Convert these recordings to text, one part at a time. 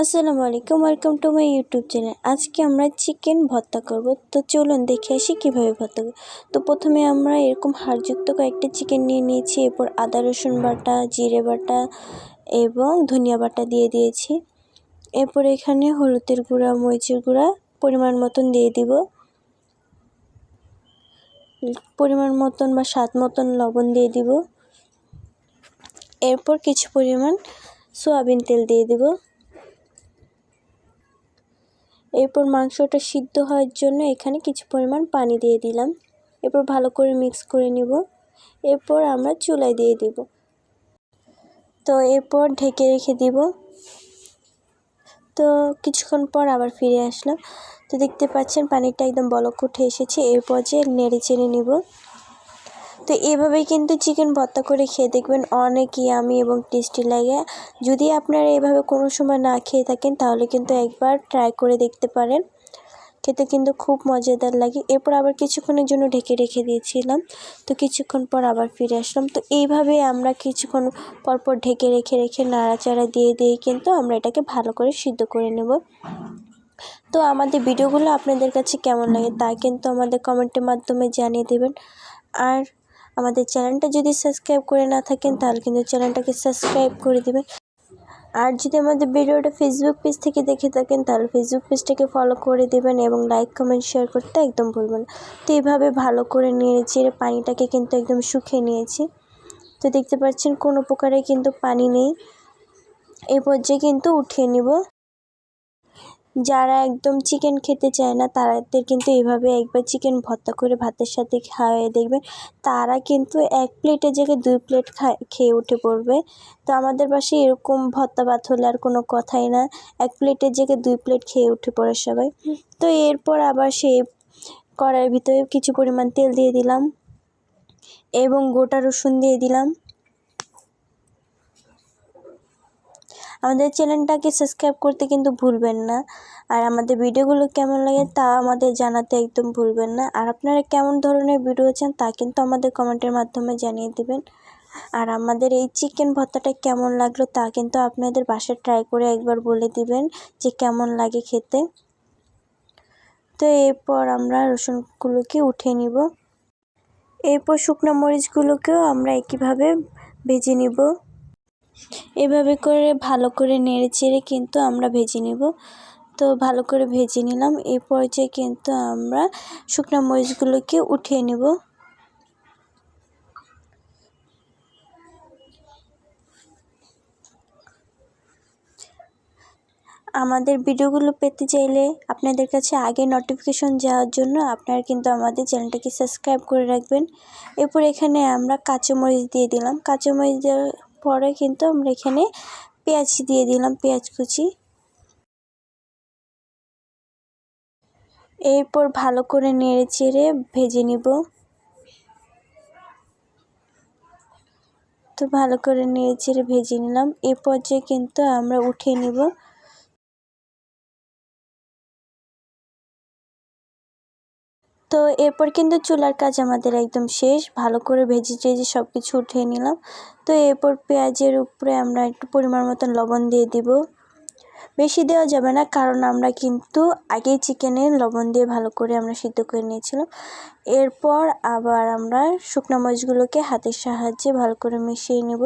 আসসালামু আলাইকুম, welcome to my YouTube channel. আজকে আমরা চিকেন ভর্তা করব। তো চলুন দেখে আসি কীভাবে ভর্তা করব। তো প্রথমে আমরা এরকম হাড়যুক্ত কয়েকটা চিকেন নিয়ে নিয়েছি। এরপর আদা রসুন বাটা, জিরে বাটা এবং ধনিয়া বাটা দিয়ে দিয়েছি। এরপর এখানে হলুদের গুঁড়া, মরিচের গুঁড়া পরিমাণ মতন দিয়ে দিব। পরিমাণ মতন বা স্বাদ মতন লবণ দিয়ে দিব। এরপর কিছু পরিমাণ সয়াবিন তেল দিয়ে দিব। এরপর মাংসটা সিদ্ধ হওয়ার জন্য এখানে কিছু পরিমাণ পানি দিয়ে দিলাম। এরপর ভালো করে মিক্স করে নিব। এরপর আমরা চুলায় দিয়ে দিব। তো এরপর ঢেকে রেখে দিব। তো কিছুক্ষণ পর আবার ফিরে আসলাম। তো দেখতে পাচ্ছেন পানিটা একদম বলক উঠে এসেছে। এরপর যে নেড়ে চেড়ে নিব। তো এভাবেই কিন্তু চিকেন ভর্তা করে খেয়ে দেখবেন অনেক ইয়ামি এবং টেস্টি লাগে। যদি আপনারা এভাবে কোনো সময় না খেয়ে থাকেন তাহলে কিন্তু একবার ট্রাই করে দেখতে পারেন। খেতে কিন্তু খুব মজাদার লাগে। এরপর আবার কিছুক্ষণের জন্য ঢেকে রেখে দিয়েছিলাম। তো কিছুক্ষণ পর আবার ফিরে আসলাম। তো এইভাবে আমরা কিছুক্ষণ পরপর ঢেকে রেখে নাড়াচাড়া দিয়ে কিন্তু আমরা এটাকে ভালো করে সিদ্ধ করে নেব। তো আমাদের ভিডিওগুলো আপনাদের কাছে কেমন লাগে তা কিন্তু আমাদের কমেন্টের মাধ্যমে জানিয়ে দেবেন। আর আমাদের চ্যানেলটা যদি সাবস্ক্রাইব করে না থাকেন তাহলে কিন্তু চ্যানেলটাকে সাবস্ক্রাইব করে দেবেন। আর যদি আমাদের ভিডিওটা ফেসবুক পেজ থেকে দেখে থাকেন তাহলে ফেসবুক পেজটাকে ফলো করে দেবেন এবং লাইক কমেন্ট শেয়ার করতে একদম ভুলবেন না। তো এইভাবে ভালো করে নেড়ে পানিটাকে কিন্তু একদম শুকিয়ে নিয়েছি। তো দেখতে পাচ্ছেন কোনো প্রকারে কিন্তু পানি নেই। এই পর্যায়ে কিন্তু উঠিয়ে নিব। যারা একদম চিকেন খেতে চায় না তাদের কিন্তু এইভাবে একবার চিকেন ভর্তা করে ভাতের সাথে খাওয়াই দেখবেন, তারা কিন্তু এক প্লেটের জায়গায় 2 প্লেট খেয়ে উঠে পড়বে। তো আমাদের বাসায় এরকম ভর্তা ভাত হলে আর কোনো কথাই না, 1 প্লেটের জায়গায় 2 প্লেট খেয়ে উঠে পড়ে সবাই। তো এরপর আবার সেই কড়াইয়ের ভিতরে কিছু পরিমাণ তেল দিয়ে দিলাম এবং গোটা রসুন দিয়ে দিলাম। আমাদের চ্যানেলটাকে সাবস্ক্রাইব করতে কিন্তু ভুলবেন না। আর আমাদের ভিডিওগুলো কেমন লাগে তা আমাদের জানাতে একদম ভুলবেন না। আর আপনারা কেমন ধরনের ভিডিও চান তা কিন্তু আমাদের কমেন্টের মাধ্যমে জানিয়ে দেবেন। আর আমাদের এই চিকেন ভর্তাটা কেমন লাগলো তা কিন্তু আপনাদের বাসায় ট্রাই করে একবার বলে দিবেন যে কেমন লাগে খেতে। তো এরপর আমরা রসুনগুলোকে উঠিয়ে নিব। এরপর শুকনো মরিচগুলোকেও আমরা একইভাবে ভেজে নিব। এভাবে করে ভালো করে নেড়েচেড়ে কিন্তু আমরা ভেজে নেব। তো ভালো করে ভেজে নিলাম। এই পর্যায়ে কিন্তু আমরা শুকনো মরিচগুলোকে উঠিয়ে নেব। আমাদের ভিডিওগুলো পেতে চাইলে আপনাদের কাছে আগে নোটিফিকেশন যাওয়ার জন্য আপনারা কিন্তু আমাদের চ্যানেলটাকে সাবস্ক্রাইব করে রাখবেন। এরপর এখানে আমরা কাঁচামরিচ দিয়ে দিলাম। কাঁচামরিচ দেওয়ার পরে কিন্তু আমরা এখানে পেঁয়াজ দিয়ে দিলাম, পেঁয়াজ কুচি। এরপর ভালো করে নেড়েচেড়ে ভেজে নিব। তো ভালো করে নেড়েচেড়ে ভেজে নিলাম। এই পর্যায়ে কিন্তু আমরা উঠিয়ে নিব। তো এরপর কিন্তু চুলার কাজ আমাদের একদম শেষ। ভালো করে ভেজে টেজে সব কিছু উঠিয়ে নিলাম। তো এরপর পেঁয়াজের উপরে আমরা একটু পরিমাণ মতন লবণ দিয়ে দিব। বেশি দেওয়া যাবে না, কারণ আমরা কিন্তু আগেই চিকেনে লবণ দিয়ে ভালো করে আমরা সিদ্ধ করে নিয়েছিলাম। এরপর আবার আমরা শুকনো মরিচগুলোকে হাতের সাহায্যে ভালো করে মিশিয়ে নেব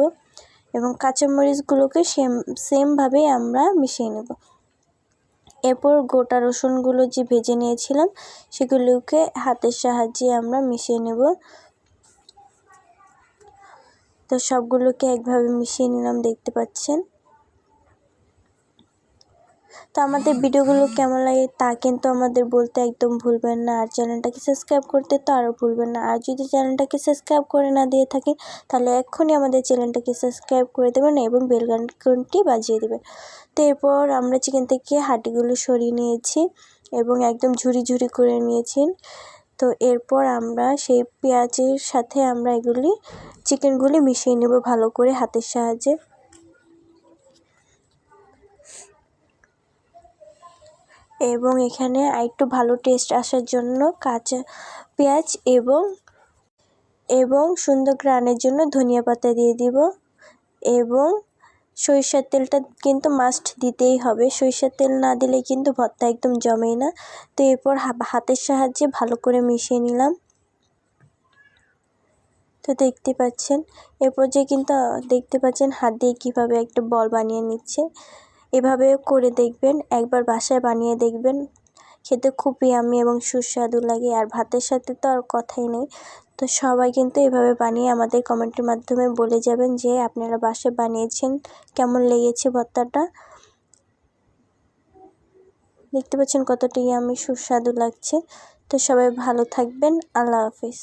এবং কাঁচামরিচগুলোকে সেমভাবেই আমরা মিশিয়ে নেব। এরপর গোটা রসুনগুলো যে ভেজে নিয়েছিলাম সেগুলোকে হাতের সাহায্যে আমরা মিশিয়ে নেব। তো সবগুলোকে একভাবে মিশিয়ে নিলাম, দেখতে পাচ্ছেন। তো আমাদের ভিডিওগুলো কেমন লাগে তা কিন্তু আমাদের বলতে একদম ভুলবেন না। আর চ্যানেলটাকে সাবস্ক্রাইব করতে তো আরও ভুলবেন না। আর যদি চ্যানেলটাকে সাবস্ক্রাইব করে না দিয়ে থাকেন তাহলে এক্ষুনি আমাদের চ্যানেলটাকে সাবস্ক্রাইব করে দেবেন এবং বেল আইকনটি বাজিয়ে দেবেন। তো এরপর আমরা চিকেন থেকে হাড্ডিগুলো সরিয়ে নিয়েছি এবং একদম ঝুরি করে নিয়েছি। তো এরপর আমরা সেই পেঁয়াজের সাথে আমরা চিকেনগুলি মিশিয়ে নেব ভালো করে হাতের সাহায্যে। এবং এখানে আরেকটু ভালো টেস্ট আসার জন্য কাঁচা পেঁয়াজ এবং সুন্দর ঘ্রাণের জন্য ধনিয়া পাতা দিয়ে দিব এবং সরিষার তেলটা কিন্তু মাস্ট দিতেই হবে, সরিষার তেল না দিলে কিন্তু ভর্তা একদম জমেই না। তো এরপর হাতের সাহায্যে ভালো করে মিশিয়ে নিলাম। তো দেখতে পাচ্ছেন এরপর যে কিন্তু দেখতে পাচ্ছেন হাত দিয়ে কীভাবে একটা বল বানিয়ে নিচ্ছে। এভাবেও করে দেখবেন, একবার বাসায় বানিয়ে দেখবেন, খেতে খুব ইয়ামি এবং সুস্বাদু লাগে। আর ভাতের সাথে তো আর কথাই নেই। তো সবাই কিন্তু এভাবে বানিয়ে আমাদের কমেন্টের মাধ্যমে বলে যাবেন যে আপনারা বাসায় বানিয়েছেন, কেমন লেগেছে ভর্তাটা। দেখতে পাচ্ছেন কতটা ইয়ামি সুস্বাদু লাগছে। তো সবাই ভালো থাকবেন, আল্লাহ হাফিজ।